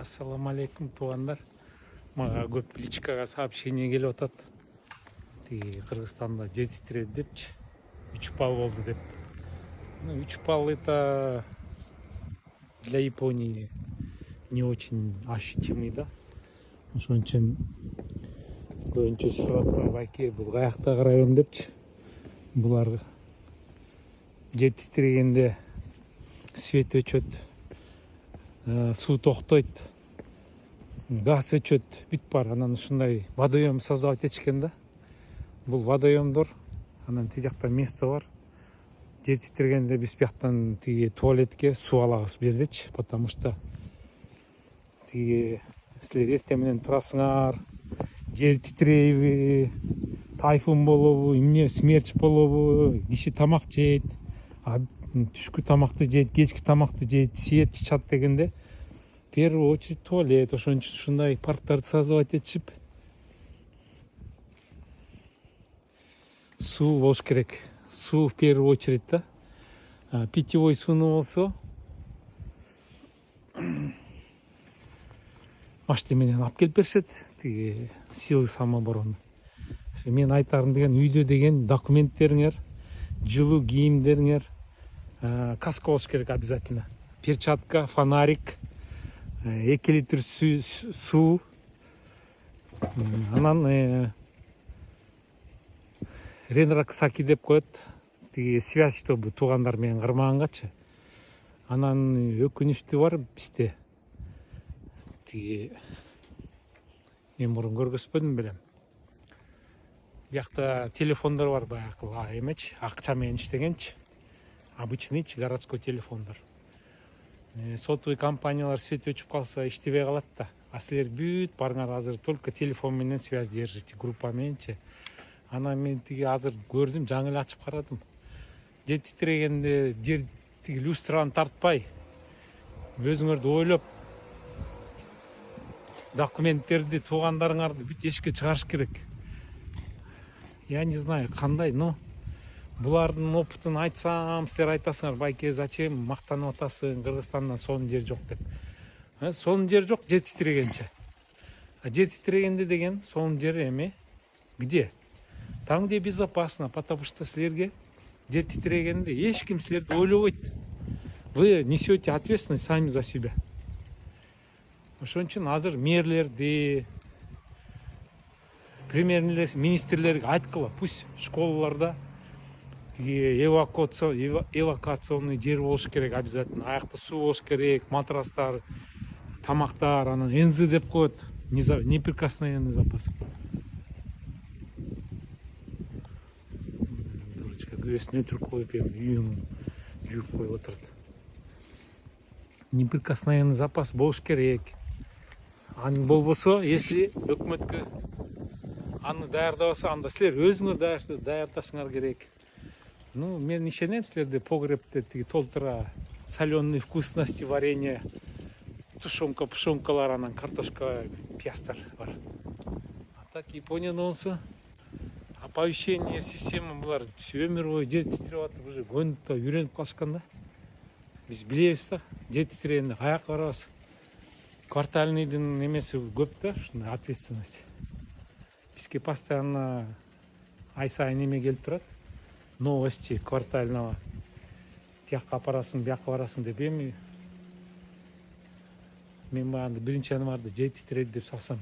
Ассаламу алейкум, туугандар. Мага көп личкага сообщение келип атат. Тиги Кыргызстанда жер титирedi депчи. 3 балл болду деп. 3 балл это для Японии не очень ощутимый, да. Ошон үчүн көбүнчө сураттар байке бул каяктагы район депчи. Булар жер титирегенде свет өчөт, суу токтойт, газ өчөт, бүт бар. Анан ушундай водоем создавать этишкен да. Бул водоемдор, анан тиги жакта место бар. Жер титиргенде биз бияктан тиги туалетке суу алабыз бул жердечи, потому что тиги силер эртең менен турасыңар, жер титирейби, тайфун болобу, эмне смерч болобу, киши тамак жейт, түшкү тамакты жейт, кечки тамакты жейт, свет чычат дегенде в первую очередь туалет. Ошон үчүн ушундай парктарды создавать этишип, суу болуш керек. Суу в первую очередь, да. Питьевой сууну болсо машина менен алып келип беришет, тиги силы самообороны. Мен айтарым деген, үйдө деген документтериңер, жылуу кийимдериңер, каска болуш керек обязательно. Перчатка, фонарик, 2 литр суу, анан Ренрак Саки деп коет, тиги связь, чтобы туугандар менен кырмагангачы. Анан өкүнүчтүү бар бизде. Тиги мен мурун көргөзбөдүм белем. Биякта телефондор бар баягы эмечи, акча менен иштегенчи. Обычныйчы городской телефондор. Сотовый компаниялар свет өчүп калса иштебей калат да. А силер бүт барыңар азыр только телефон менен связь держите, группа мененчи. Анан мен тиги азыр көрдүм, жаңы эле ачып карадым. Жер титирегенде жер тиги люстраны тартпай, өзүңөрдү ойлоп, документтерди, туугандарыңарды бүт эшикке чыгарыш керек. Я не знаю, кандай, но булардын опытын айтсам, силер айтасыңар, байке, зачем мактанып атасың, Кыргызстанда сонун жер жок деп. Сонун жер жок, жер титирегенче. Жер титирегенде деген сонун жер эми где? Там, где безопасно, потому что силерге жер титирегенде эч ким силерди ойлобойт. Вы несете ответственность сами за себя. Ошон үчүн азыр мэрлерди, премьер-министрлерге айткыла, пусть школаларда эвакуационный жер болуш керек обязательно. Аякта суу болуш керек, матрастар, тамактар, анан НЗ деп коет, неприкосновенный запас. Күбөсүнө түрк коюп үйүң жууп коюп отурат. Неприкосновенный запас болуш керек. Аны болбосо, если өкмөткө аны даярдабаса, анда силер өзүңөр даярдашыңар керек. Мен ишенем, силерде погребте тиги толтура соленые вкусности, варенье, тушенка, пушонкалар, анан картошка, пиястар бар. А так Японияда болсо оповещение система булар өмүр бою жер титирип атып, уже көнүп да үйрөнүп калышкан да. Биз билебиз да, жер титирегенде каяка барабыз. Квартальныйдын немеси көп да, ушундай ответственность. Бизге постоянно ай сайын неме келип турат. Новости квартального. Тияққа апарасың, бияққа барасың деп. Эми мен баягы 1-январда жер титирedi деп салсам,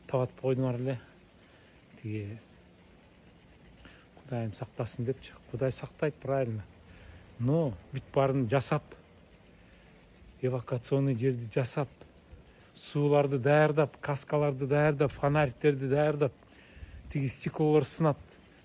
табатып койдумар эле. Тиги Кудайым сактасын депчи. Кудай сактайт, правильно. Но бүт барын жасап, эвакуационный жерди жасап, сууларды даярдап, каскаларды даярдап, фонариктерди даярдап, тиги стеклолор сынат,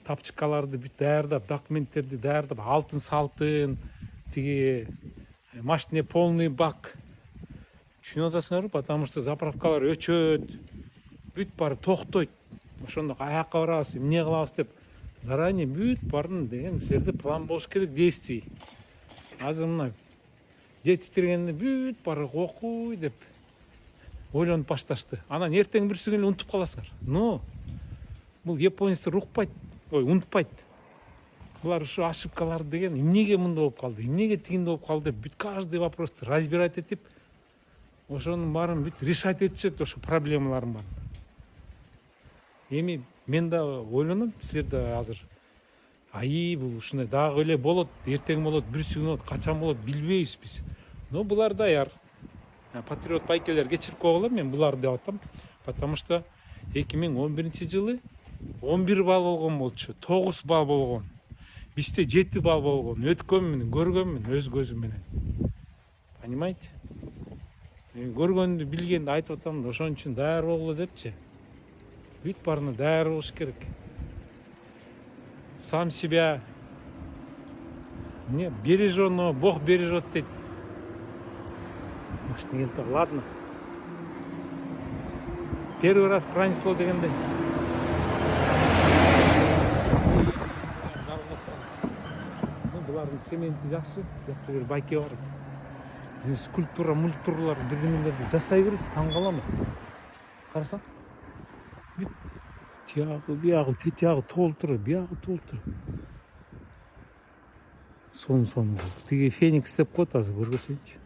тапчыкаларды бүт даярдап, документтерди даярдап, алтын салтын, тиги машине полный бак. Түшүнүп атасыңарбы? Потому что заправкалар өчөт, бүт бары токтойт. Ошондо каяка барабыз, эмне кылабыз деп заранее бүт барын деген силерде план болуш керек, действий. Азыр мына жер титиргенде бүт бары окуй деп ойлонуп башташты. Анан эртең бүрсүгүн эле унутуп каласыңар. Но бул японецтер укпайт, унутпайт. Булар ушу ошибкалар деген эмнеге мындай болуп калды, эмнеге тигиндей болуп калды деп бүт каждый вопросты разбирать этип, ошонун баарын бүт решать этишет, ошо проблемалардын баарын. Эми мен да ойлоном, силер да азыр бул ушундай дагы эле болот, эртең болот, бүрсү күн болот, качан болот билбейбиз биз. Но булар даяр. Патриот байкелер кечирип койгула, мен булар деп атам. Потому что 2011-жылы 11 балл болгон болчу, 9 балл болгон. Бизде 7 балл болгон. Өткөнмүн, көргөнмүн өз көзүм менен. Понимаете? Көргөндү, билгенди айтып атам, ошон үчүн даяр болгула депчи. Бүт баарына даяр болуш керек. Сам себя не береженного Бог бережет дейт. Машина келди. Ладно. Первый раз пронесло дегенде. Булардын цементи жакшы, жакшы бир байке бар. Скульптура, мультурлар, бирдемелерди жасай берет, таң калам. Карасаң. Бүт тиягы, биягы, тетиягы толтуруп, биягы толтуруп. Сон. Тиги феникс деп коет азыр, көргөсөңчү.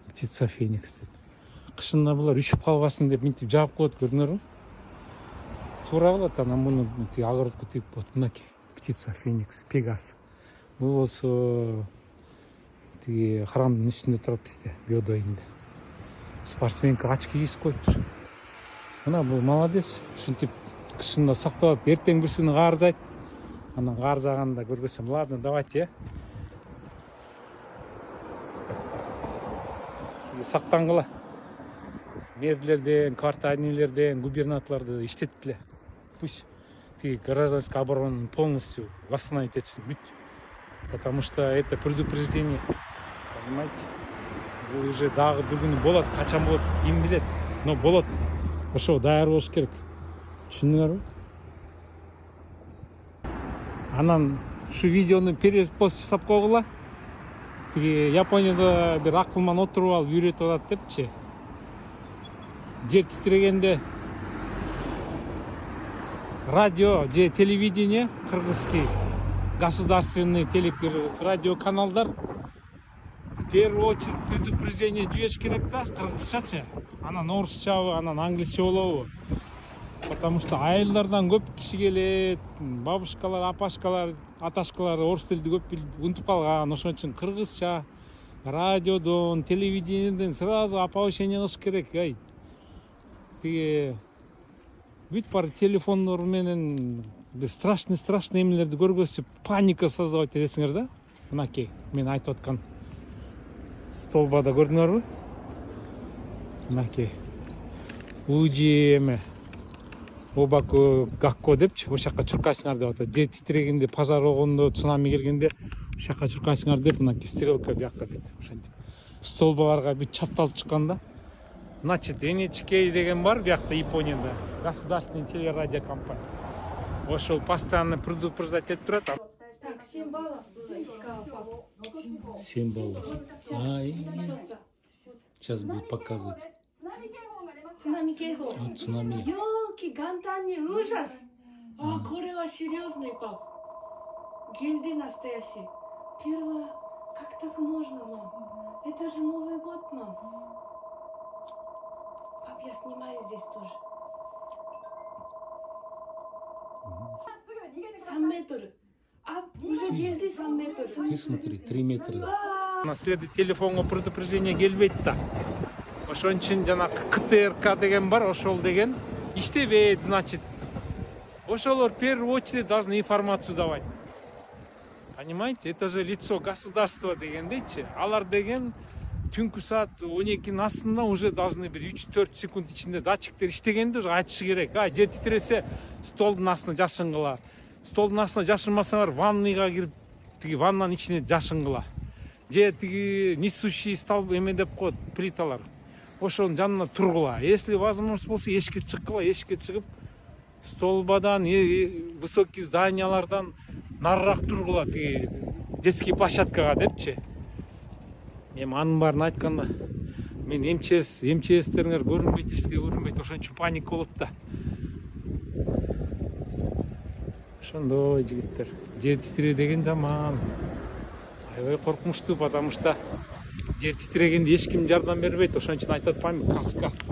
Птица феникс деп. Кышында булар үшүп калбасын деп мынтип жаап коет, көрдүңөрбү? Туура болот, анан муну тиги огородко тигип коет. Мынакей, птица феникс, пегас. Бул болсо тиги храмдын үстүндө турат бизде, биодойунда. Спортсменка очки кийип коюптур. Мына бул молодец, ушинтип кышында сактап алып, эртең бүрсүнү кааржайт. Анан кааржаганда көргөсөм, ладно, давайте, сактангыла. Мэрлерден, квартальныйлерден, губернаторлорду иштеткиле. Пусть тиги гражданский оборону полностью восстановить этsin бүт. Потому что это предупреждение. Понимаете? Бул уже дагы бир күнү болот, качан болот, ким билет. Но болот. Ошо даяр болуш керек. Түшүндүңөрбү? Анан ушу видеону перепост жасап койгула. Тиги Японияда бир акылман отуруп алып үйрөтүп атат депчи. Жер титирегенде радио же телевидение, кыргызский государственный радиоканалдар в первую очередь предупреждение жибериш керек да, кыргызчачы. Анан орусчабы, анан англисче болобу? Потому что айылдардан көп киши келет, бабушкалар, апашкалар, аташкалар орус тилди көп унутуп калган. Ошон үчүн кыргызча радиодон, телевидениеден сразу оповещение кылыш керек. Тиги бүт бар телефондор менен страшный эмелерди көргөзүп паника создавать этесиңер да. Мынакей, мен айтып аткан столбада көрдүңөрбү? Мынакей. Уji эме Обаку гакко депчи, ошол жака чуркайсыңар деп атат. Жер титирегенде, пожар болгондо, цунами келгенде ошол жака чуркайсыңар деп, мынакей стрелка бияка дейт. Ошентип столбаларга бүт чапталып чыккан да. Значит, NHK деген бар биякта Японияда, государственный телерадиокомпания. Ошол постоянно предупреждать этип турат. Так, 7 баллов. 7 баллов. Сейчас будет показывать. Цунами кейхо. Цунами. Ёлки, гантани, ужас. Коре серьезный, пап. Гильдия настоящий. Первое, как так можно, мам? Это же Новый год, мам. Пап, я снимаю здесь тоже. 3 метра. Уже гильдия 3 метра. Ты смотри, 3 метра. На следует телефонго предупреждение келбейт да. Ошон үчүн жанагы КТРК деген бар, ошол деген иштебейт, значит. Ошолор в первую очередь должны информацию давать. Понимаете? Это же лицо государства дегендейчи. Алар деген түнкү саат 12-нин астында уже должны бир 3-4 секунд ичинде датчиктер иштегенде уже айтышы керек. Жер титиресе столдун астына жашынгыла. Столдун астына жашырмасаңар ванныйга кирип, тиги ваннанын ичине жашынгыла. Же тиги несущий столб эме деп коет, плиталар. Ошонун жанына тургула. Если возможность болсо эшикке чыккыла, эшикке чыгып столбадан, высокий зданиялардан нарыраак тургула, тиги детский площадкага депчи. Эми анын баарын айтканда, мен МЧСтериңер көрүнбөйт, эчке көрүнбөйт, ошон үчүн паника болот да. Ошондой жигиттер. Жер титире деген жаман. Аябай коркунучтуу, потому что жер титирегенде ешкім жардам бербейт, ошон үчүн айтып атпаймынбы, каска